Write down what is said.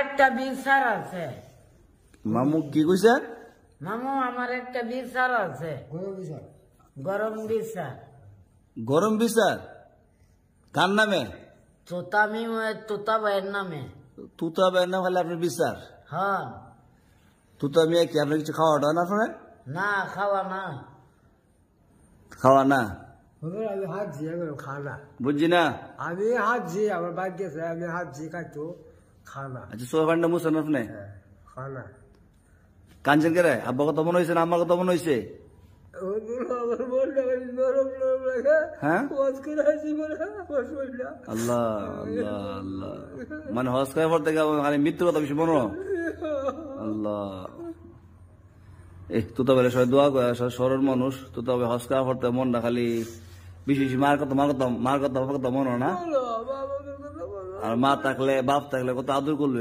একটা বিচার আছে। মামু কি কইছে? মামু আমার একটা বিচার আছে। গরম বিচার। গরম বিচার কার নামে? তোতা ভাইয়ের নামে। তুতা ভাইয়ের নাম খালি আপনার বিচার? হ্যাঁ। তুতা মিয়া কি আপনার কিছু খাওয়া হয় না আপনার? না খাওয়া না। খাওয়া না? আমি হাত ঝিয়ে খানা। বুঝছি না। আমি হাত ঝিয়ে আমার বাদ গেছে, আমি হাত ঝিয়ে খাইতো খানা। আচ্ছা সোফানটা মুছেন আপনি? খানা কাঞ্চন কে রে? আব্বা কথা মনে হয়েছে না আমার কথা মনে হয়েছে? হ্যাঁ আল্লাহ আল্লাহ আল্লাহ, মানে হজ করার পর থেকে খালি মৃত্যুর কথা বেশি মনে। আল্লাহ তুতা বেলা সবাই দোয়া করে, সরল মানুষ। তুতা হজ করার পর থেকে মনটা খালি বেশি বেশি মার কথা বাবার কথা মনে না। আর মা থাকলে বাপ থাকলে কত আদর করলো।